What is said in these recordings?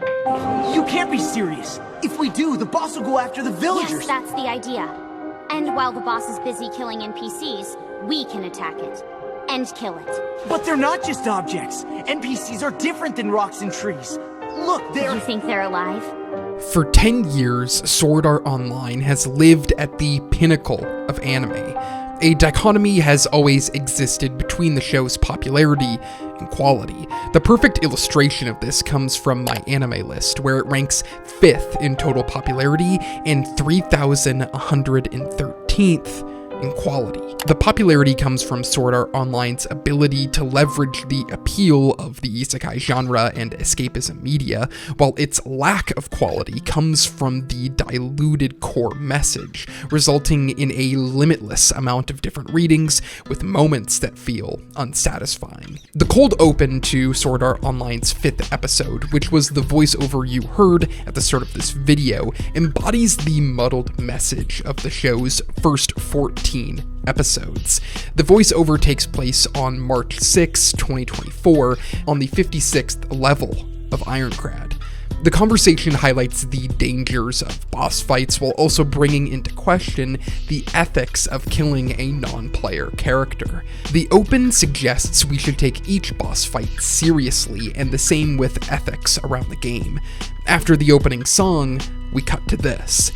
You can't be serious. If we do, the boss will go after the villagers. Yes, that's the idea. And while the boss is busy killing NPCs, we can attack it. And kill it. But they're not just objects. NPCs are different than rocks and trees. Look, they're... You think they're alive? For 10 years, Sword Art Online has lived at the pinnacle of anime. A dichotomy has always existed between the show's popularity and quality. The perfect illustration of this comes from my anime list, where it ranks 5th in total popularity and 3,113th in quality. The popularity comes from Sword Art Online's ability to leverage the appeal of the isekai genre and escapism media, while its lack of quality comes from the diluted core message, resulting in a limitless amount of different readings with moments that feel unsatisfying. The cold open to Sword Art Online's 5th episode, which was the voiceover you heard at the start of this video, embodies the muddled message of the show's first 14 episodes. The voiceover takes place on March 6, 2024, on the 56th level of Ironcrad. The conversation highlights the dangers of boss fights while also bringing into question the ethics of killing a non-player character. The open suggests we should take each boss fight seriously, and the same with ethics around the game. After the opening song, we cut to this.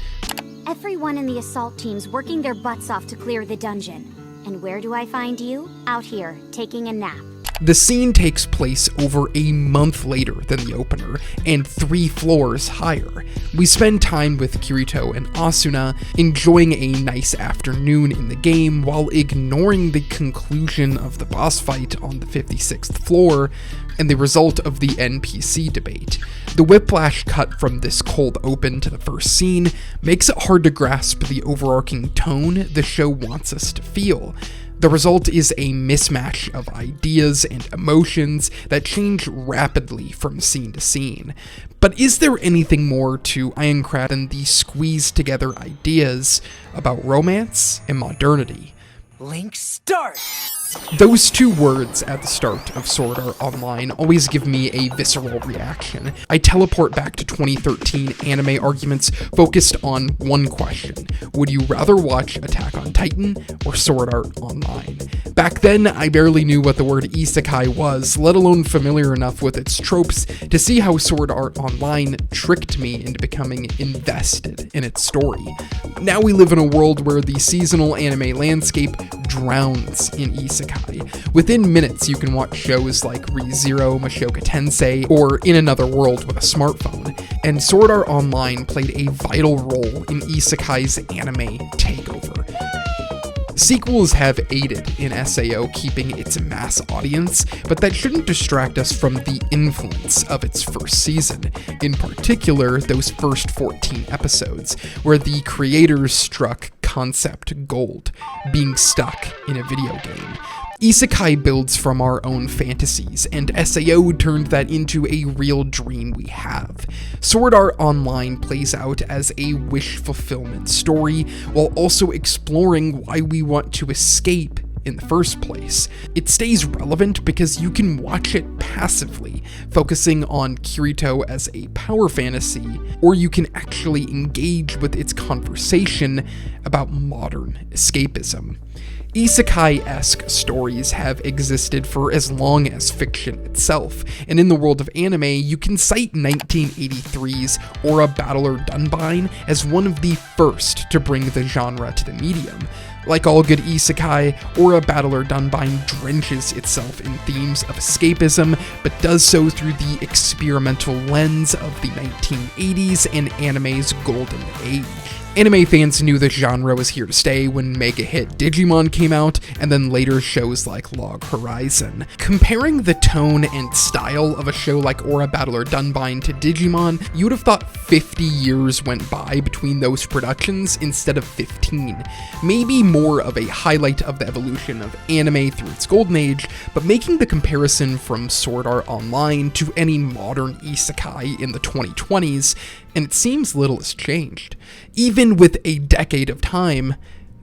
Everyone in the assault team's working their butts off to clear the dungeon. And where do I find you? Out here, taking a nap. The scene takes place over a month later than the opener, and 3 floors higher. We spend time with Kirito and Asuna, enjoying a nice afternoon in the game while ignoring the conclusion of the boss fight on the 56th floor and the result of the NPC debate. The whiplash cut from this cold open to the first scene makes it hard to grasp the overarching tone the show wants us to feel. The result is a mismatch of ideas and emotions that change rapidly from scene to scene. But is there anything more to Ironcrad than the squeezed together ideas about romance and modernity? Link, start! Those 2 words at the start of Sword Art Online always give me a visceral reaction. I teleport back to 2013 anime arguments focused on one question: would you rather watch Attack on Titan or Sword Art Online? Back then, I barely knew what the word isekai was, let alone familiar enough with its tropes to see how Sword Art Online tricked me into becoming invested in its story. Now we live in a world where the seasonal anime landscape drowns in isekai. Within minutes, you can watch shows like ReZero, Mushoku Tensei, or In Another World with a smartphone, and Sword Art Online played a vital role in isekai's anime takeover. Sequels have aided in SAO keeping its mass audience, but that shouldn't distract us from the influence of its first season, in particular those first 14 episodes, where the creators struck concept gold, being stuck in a video game. Isekai builds from our own fantasies, and SAO turned that into a real dream we have. Sword Art Online plays out as a wish fulfillment story, while also exploring why we want to escape in the first place. It stays relevant because you can watch it passively, focusing on Kirito as a power fantasy, or you can actually engage with its conversation about modern escapism. Isekai-esque stories have existed for as long as fiction itself, and in the world of anime, you can cite 1983's Ora Battler Dunbine as one of the first to bring the genre to the medium. Like all good isekai, Ora Battler Dunbine drenches itself in themes of escapism, but does so through the experimental lens of the 1980s and anime's golden age. Anime fans knew the genre was here to stay when mega hit Digimon came out, and then later shows like Log Horizon. Comparing the tone and style of a show like Ora Battler Dunbine to Digimon, you would have thought 50 years went by between those productions instead of 15. Maybe more of a highlight of the evolution of anime through its golden age, but making the comparison from Sword Art Online to any modern isekai in the 2020s, and it seems little has changed. Even with a decade of time,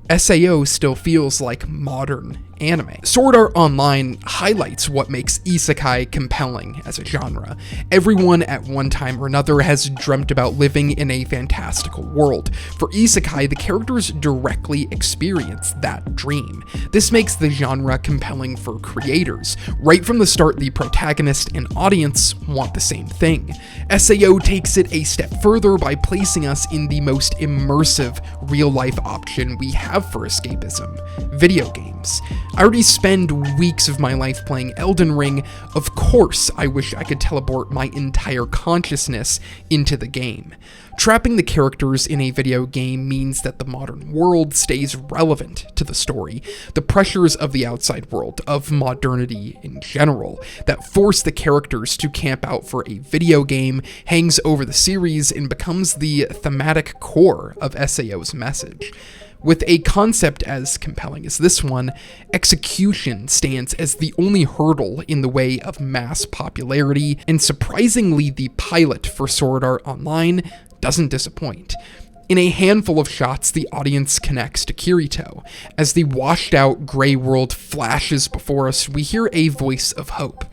SAO still feels like modern anime. Sword Art Online highlights what makes isekai compelling as a genre. Everyone at one time or another has dreamt about living in a fantastical world. For isekai, the characters directly experience that dream. This makes the genre compelling for creators. Right from the start, the protagonist and audience want the same thing. SAO takes it a step further by placing us in the most immersive real-life option we have for escapism: video games. I already spend weeks of my life playing Elden Ring. Of course, I wish I could teleport my entire consciousness into the game. Trapping the characters in a video game means that the modern world stays relevant to the story. The pressures of the outside world, of modernity in general, that force the characters to camp out for a video game hangs over the series and becomes the thematic core of SAO's message. With a concept as compelling as this one, execution stands as the only hurdle in the way of mass popularity, and surprisingly, the pilot for Sword Art Online doesn't disappoint. In a handful of shots, the audience connects to Kirito. As the washed-out gray world flashes before us, we hear a voice of hope.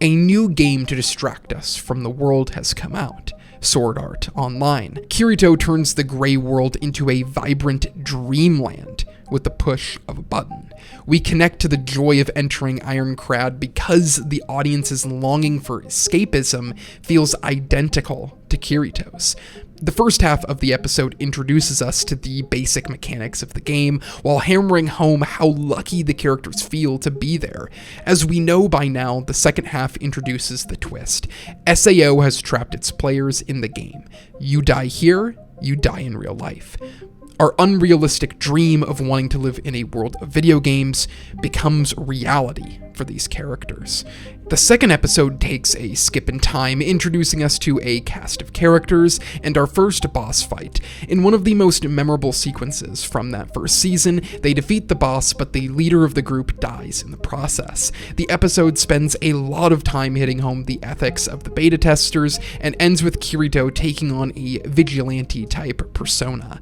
A new game to distract us from the world has come out: Sword Art Online. Kirito turns the gray world into a vibrant dreamland with the push of a button. We connect to the joy of entering Ironcrad because the audience's longing for escapism feels identical to Kirito's. The first half of the episode introduces us to the basic mechanics of the game, while hammering home how lucky the characters feel to be there. As we know by now, the second half introduces the twist. SAO has trapped its players in the game. You die here, you die in real life. Our unrealistic dream of wanting to live in a world of video games becomes reality for these characters. The second episode takes a skip in time, introducing us to a cast of characters and our first boss fight. In one of the most memorable sequences from that first season, they defeat the boss, but the leader of the group dies in the process. The episode spends a lot of time hitting home the ethics of the beta testers and ends with Kirito taking on a vigilante-type persona.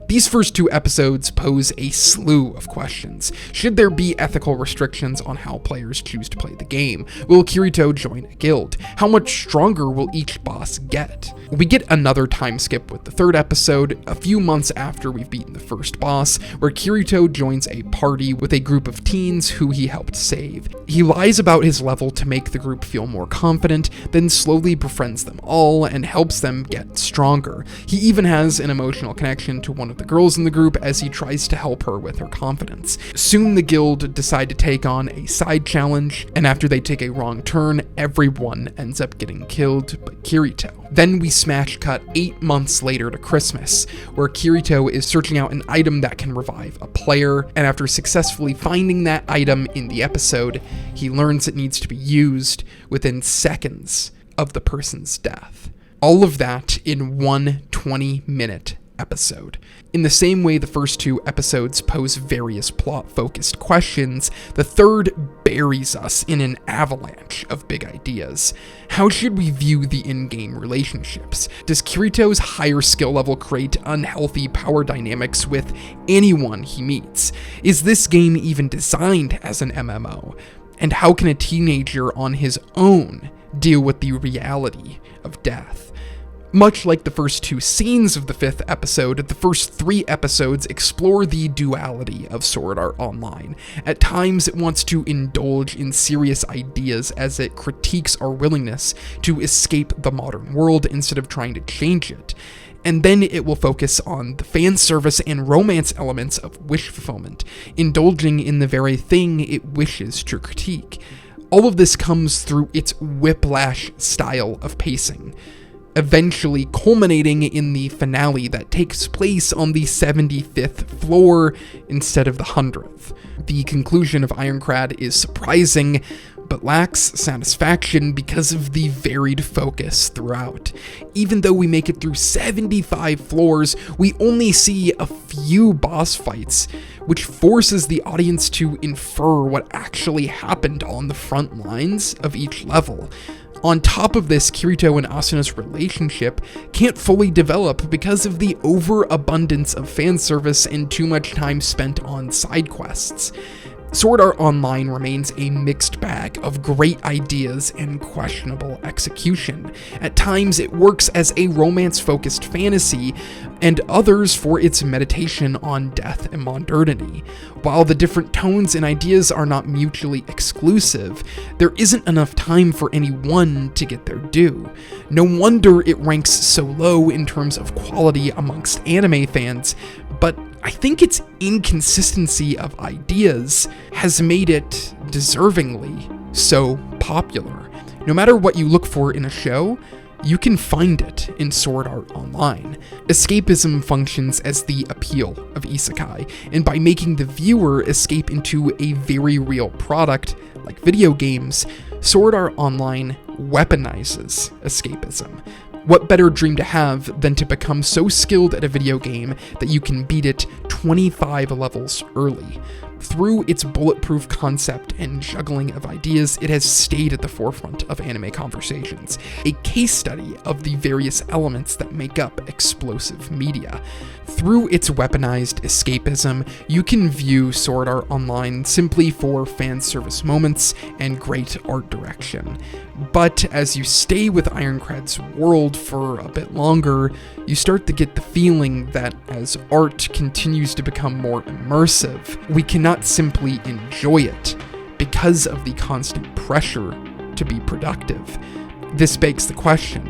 These first two episodes pose a slew of questions. Should there be ethical restrictions on how players choose to play the game? Will Kirito join a guild? How much stronger will each boss get? We get another time skip with the third episode, a few months after we've beaten the first boss, where Kirito joins a party with a group of teens who he helped save. He lies about his level to make the group feel more confident, then slowly befriends them all and helps them get stronger. He even has an emotional connection to one of the girls in the group as he tries to help her with her confidence. Soon the guild decide to take on a side challenge, and after they take a wrong turn, everyone ends up getting killed but Kirito. Then we smash cut 8 months later to Christmas, where Kirito is searching out an item that can revive a player, and after successfully finding that item in the episode, he learns it needs to be used within seconds of the person's death. All of that in one 20-minute episode. In the same way the first two episodes pose various plot-focused questions, the third buries us in an avalanche of big ideas. How should we view the in-game relationships? Does Kirito's higher skill level create unhealthy power dynamics with anyone he meets? Is this game even designed as an MMO? And how can a teenager on his own deal with the reality of death? Much like the first two scenes of the fifth episode, the first 3 episodes explore the duality of Sword Art Online. At times, it wants to indulge in serious ideas as it critiques our willingness to escape the modern world instead of trying to change it. And then it will focus on the fan service and romance elements of wish fulfillment, indulging in the very thing it wishes to critique. All of this comes through its whiplash style of pacing, eventually culminating in the finale that takes place on the 75th floor instead of the 100th. The conclusion of Ironcrad is surprising, but lacks satisfaction because of the varied focus throughout. Even though we make it through 75 floors, we only see a few boss fights, which forces the audience to infer what actually happened on the front lines of each level. On top of this, Kirito and Asuna's relationship can't fully develop because of the overabundance of fan service and too much time spent on side quests. Sword Art Online remains a mixed bag of great ideas and questionable execution. At times, it works as a romance-focused fantasy, and others for its meditation on death and modernity. While the different tones and ideas are not mutually exclusive, there isn't enough time for any one to get their due. No wonder it ranks so low in terms of quality amongst anime fans, but I think its inconsistency of ideas has made it deservingly so popular. No matter what you look for in a show, you can find it in Sword Art Online. Escapism functions as the appeal of isekai, and by making the viewer escape into a very real product, like video games, Sword Art Online weaponizes escapism. What better dream to have than to become so skilled at a video game that you can beat it 25 levels early? Through its bulletproof concept and juggling of ideas, it has stayed at the forefront of anime conversations, a case study of the various elements that make up explosive media. Through its weaponized escapism, you can view Sword Art Online simply for fan service moments and great art direction. But as you stay with Ironclad's world for a bit longer, you start to get the feeling that as art continues to become more immersive, we cannot simply enjoy it because of the constant pressure to be productive. This begs the question,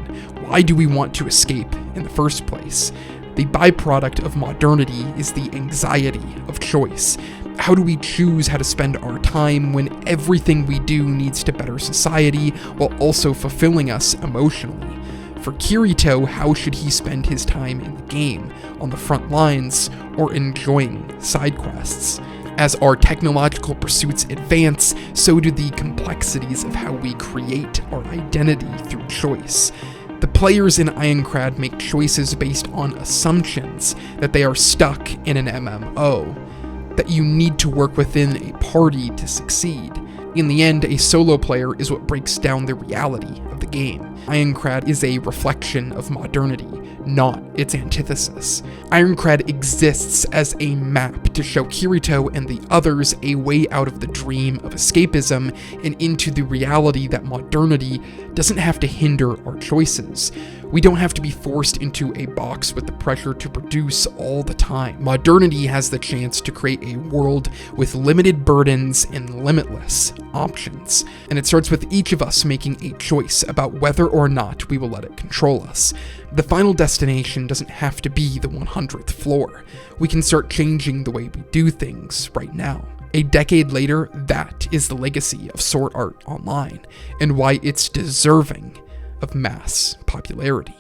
why do we want to escape in the first place? The byproduct of modernity is the anxiety of choice. How do we choose how to spend our time when everything we do needs to better society while also fulfilling us emotionally? For Kirito, how should he spend his time in the game, on the front lines, or enjoying side quests? As our technological pursuits advance, so do the complexities of how we create our identity through choice. The players in Ironclad make choices based on assumptions that they are stuck in an MMO, that you need to work within a party to succeed. In the end, a solo player is what breaks down the reality of the game. Ironclad is a reflection of modernity, not its antithesis. Ironclad exists as a map to show Kirito and the others a way out of the dream of escapism and into the reality that modernity doesn't have to hinder our choices. We don't have to be forced into a box with the pressure to produce all the time. Modernity has the chance to create a world with limited burdens and limitless options. And it starts with each of us making a choice about whether or not we will let it control us. The final destination doesn't have to be the 100th floor. We can start changing the way we do things right now. A decade later, that is the legacy of Sword Art Online, and why it's deserving of mass popularity.